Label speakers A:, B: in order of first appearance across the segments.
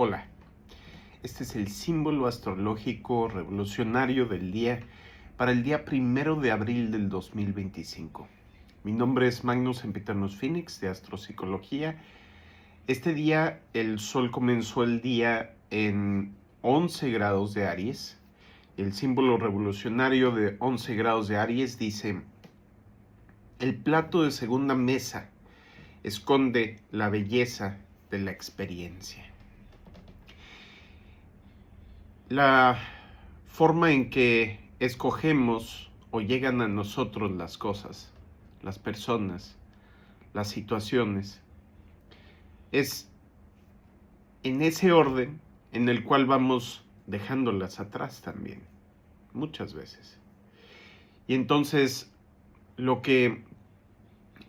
A: Hola, este es el símbolo astrológico revolucionario del día para el día 1 de abril del 2025. Mi nombre es Magnus Sempiternus Phoenix de Astropsicología. Este día el Sol comenzó el día en 11 grados de Aries. El símbolo revolucionario de 11 grados de Aries dice: el plato de segunda mesa esconde la belleza de la experiencia. La forma en que escogemos o llegan a nosotros las cosas, las personas, las situaciones, es en ese orden en el cual vamos dejándolas atrás también, muchas veces. Y entonces lo que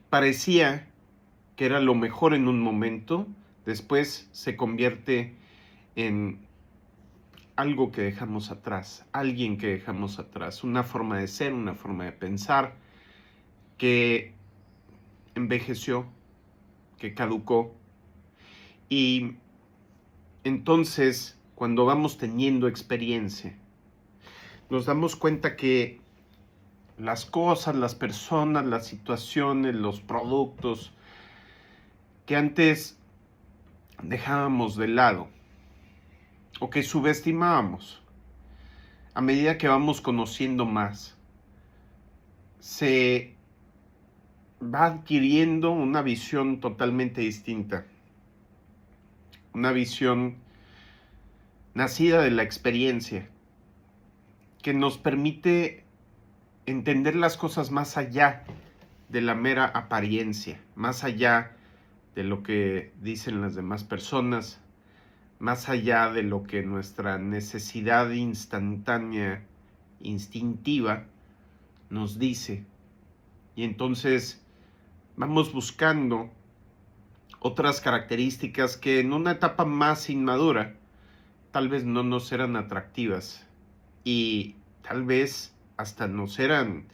A: parecía que era lo mejor en un momento, después se convierte en algo que dejamos atrás, alguien que dejamos atrás, una forma de ser, una forma de pensar que envejeció, que caducó. Y entonces, cuando vamos teniendo experiencia, nos damos cuenta que las cosas, las personas, las situaciones, los productos que antes dejábamos de lado o que subestimábamos, a medida que vamos conociendo más, se va adquiriendo una visión totalmente distinta, una visión nacida de la experiencia, que nos permite entender las cosas más allá de la mera apariencia, más allá de lo que dicen las demás personas, más allá de lo que nuestra necesidad instantánea, instintiva, nos dice. Y entonces vamos buscando otras características que en una etapa más inmadura tal vez no nos eran atractivas y tal vez hasta nos eran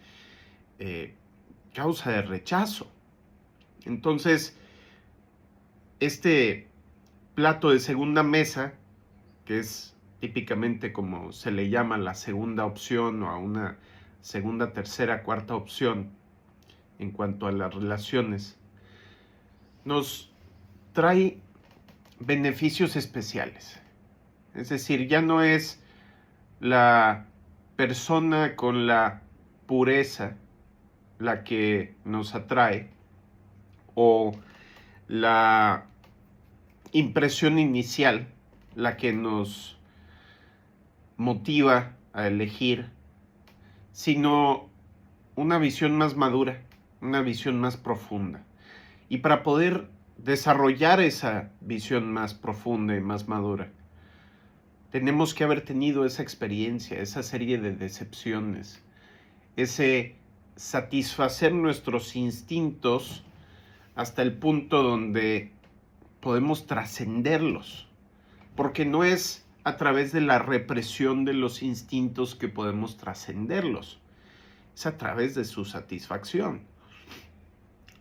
A: causa de rechazo. Entonces, este plato de segunda mesa, que es típicamente como se le llama la segunda opción o a una segunda, tercera, cuarta opción en cuanto a las relaciones, nos trae beneficios especiales. Es decir, ya no es la persona con la pureza la que nos atrae o la impresión inicial la que nos motiva a elegir, sino una visión más madura, una visión más profunda. Y para poder desarrollar esa visión más profunda y más madura, tenemos que haber tenido esa experiencia, esa serie de decepciones, ese satisfacer nuestros instintos hasta el punto donde podemos trascenderlos, porque no es a través de la represión de los instintos que podemos trascenderlos, es a través de su satisfacción.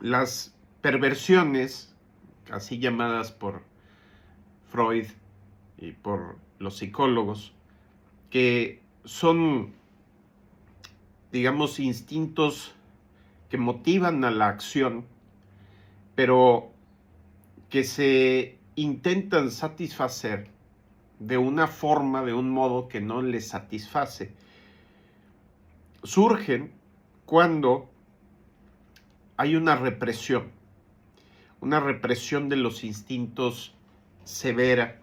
A: Las perversiones, así llamadas por Freud y por los psicólogos, que son, digamos, instintos que motivan a la acción, pero que se intentan satisfacer de una forma, de un modo que no les satisface, surgen cuando hay una represión de los instintos severa,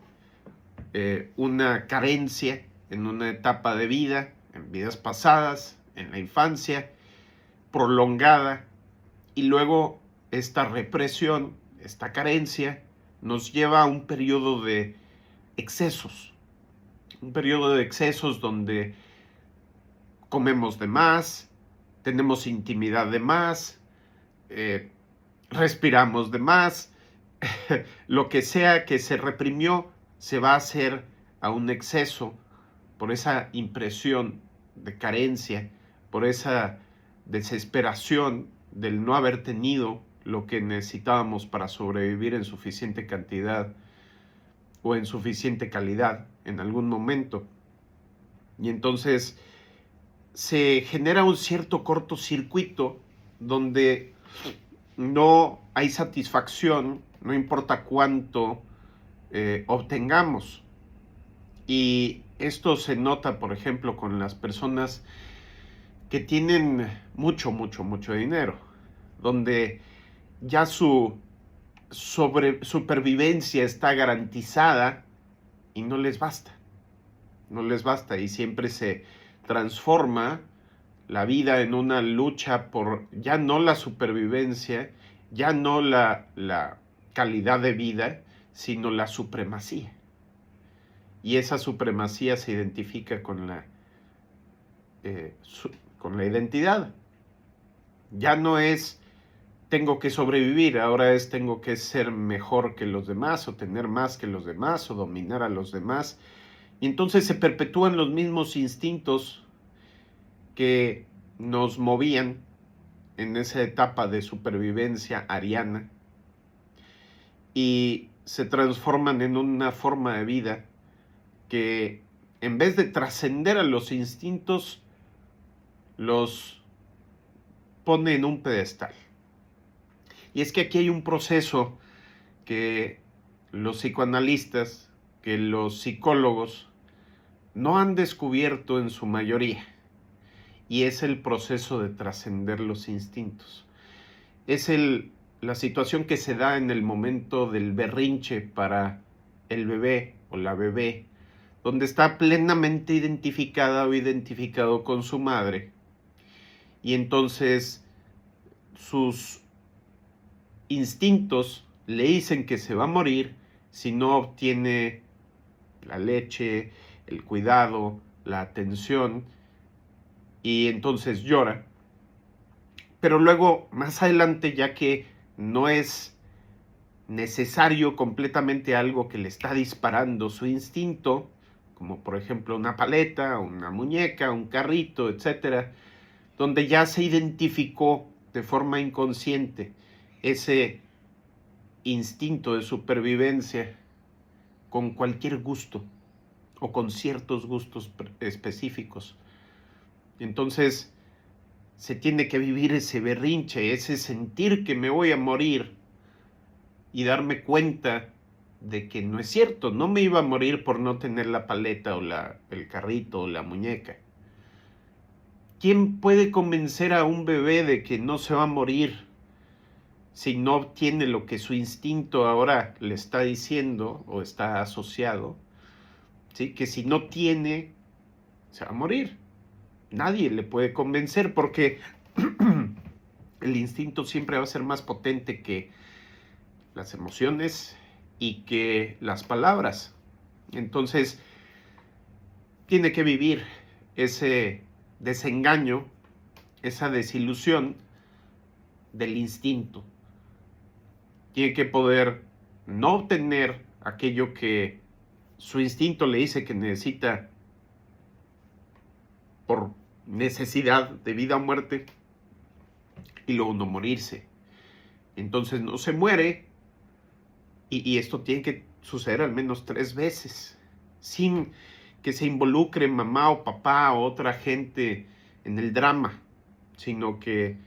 A: una carencia en una etapa de vida, en vidas pasadas, en la infancia, prolongada, y luego esta represión, esta carencia, nos lleva a un periodo de excesos, donde comemos de más, tenemos intimidad de más, respiramos de más, lo que sea que se reprimió se va a hacer a un exceso por esa impresión de carencia, por esa desesperación del no haber tenido lo que necesitábamos para sobrevivir en suficiente cantidad o en suficiente calidad en algún momento. Y entonces se genera un cierto cortocircuito donde no hay satisfacción, no importa cuánto obtengamos. Y esto se nota, por ejemplo, con las personas que tienen mucho dinero, donde ya su supervivencia está garantizada y no les basta. No les basta y siempre se transforma la vida en una lucha por ya no la supervivencia, ya no la calidad de vida, sino la supremacía. Y esa supremacía se identifica con con la identidad. Ya no es tengo que sobrevivir, ahora es tengo que ser mejor que los demás, o tener más que los demás, o dominar a los demás. Y entonces se perpetúan los mismos instintos que nos movían en esa etapa de supervivencia ariana y se transforman en una forma de vida que en vez de trascender a los instintos, los pone en un pedestal. Y es que aquí hay un proceso que los psicoanalistas, que los psicólogos no han descubierto en su mayoría, y es el proceso de trascender los instintos. Es la situación que se da en el momento del berrinche para el bebé o la bebé, donde está plenamente identificada o identificado con su madre, y entonces sus instintos le dicen que se va a morir si no obtiene la leche, el cuidado, la atención, y entonces llora. Pero luego, más adelante, ya que no es necesario completamente algo que le está disparando su instinto, como por ejemplo una paleta, una muñeca, un carrito, etcétera, donde ya se identificó de forma inconsciente ese instinto de supervivencia con cualquier gusto o con ciertos gustos específicos. Entonces se tiene que vivir ese berrinche, ese sentir que me voy a morir y darme cuenta de que no es cierto, no me iba a morir por no tener la paleta o el carrito o la muñeca. ¿Quién puede convencer a un bebé de que no se va a morir si no obtiene lo que su instinto ahora le está diciendo o está asociado? ¿Sí? Que si no tiene, se va a morir. Nadie le puede convencer porque el instinto siempre va a ser más potente que las emociones y que las palabras. Entonces, tiene que vivir ese desengaño, esa desilusión del instinto. Tiene que poder no obtener aquello que su instinto le dice que necesita por necesidad de vida o muerte, y luego no morirse. Entonces no se muere, y esto tiene que suceder al menos 3 veces, sin que se involucre mamá o papá o otra gente en el drama, sino que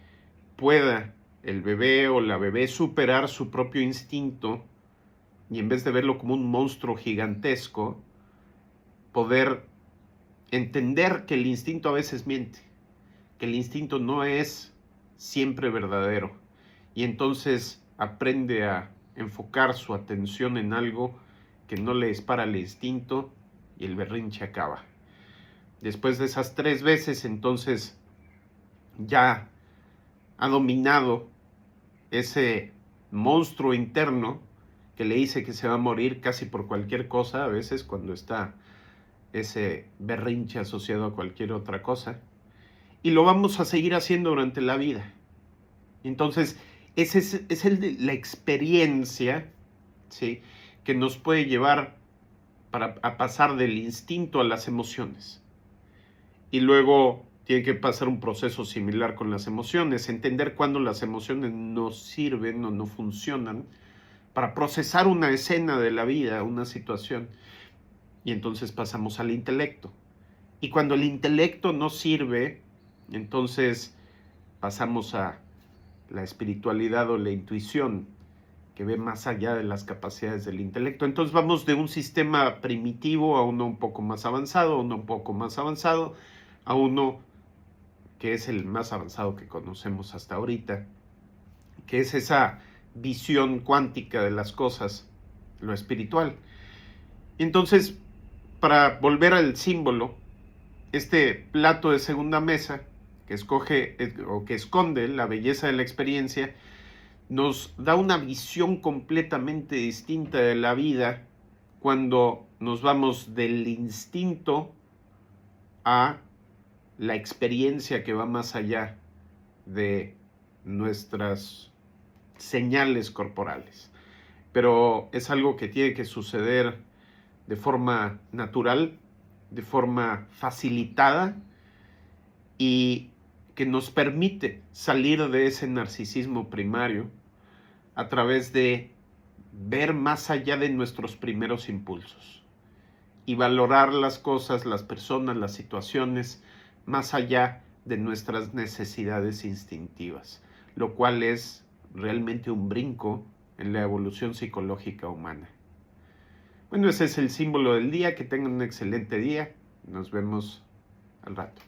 A: pueda el bebé o la bebé superar su propio instinto y en vez de verlo como un monstruo gigantesco, poder entender que el instinto a veces miente, que el instinto no es siempre verdadero, y entonces aprende a enfocar su atención en algo que no le dispara el instinto y el berrinche acaba. Después de esas 3 veces, entonces ya ha dominado ese monstruo interno que le dice que se va a morir casi por cualquier cosa, a veces cuando está ese berrinche asociado a cualquier otra cosa, y lo vamos a seguir haciendo durante la vida. Entonces, esa es la experiencia, ¿sí?, que nos puede llevar a pasar del instinto a las emociones. Y luego tiene que pasar un proceso similar con las emociones, entender cuándo las emociones no sirven o no funcionan para procesar una escena de la vida, una situación. Y entonces pasamos al intelecto. Y cuando el intelecto no sirve, entonces pasamos a la espiritualidad o la intuición, que ve más allá de las capacidades del intelecto. Entonces vamos de un sistema primitivo a uno un poco más avanzado, a uno un poco más avanzado, a uno que es el más avanzado que conocemos hasta ahorita, que es esa visión cuántica de las cosas, lo espiritual. Entonces, para volver al símbolo, este plato de segunda mesa que escoge o que esconde la belleza de la experiencia nos da una visión completamente distinta de la vida cuando nos vamos del instinto a la experiencia que va más allá de nuestras señales corporales. Pero es algo que tiene que suceder de forma natural, de forma facilitada y que nos permite salir de ese narcisismo primario a través de ver más allá de nuestros primeros impulsos y valorar las cosas, las personas, las situaciones más allá de nuestras necesidades instintivas, lo cual es realmente un brinco en la evolución psicológica humana. Bueno, ese es el símbolo del día. Que tengan un excelente día. Nos vemos al rato.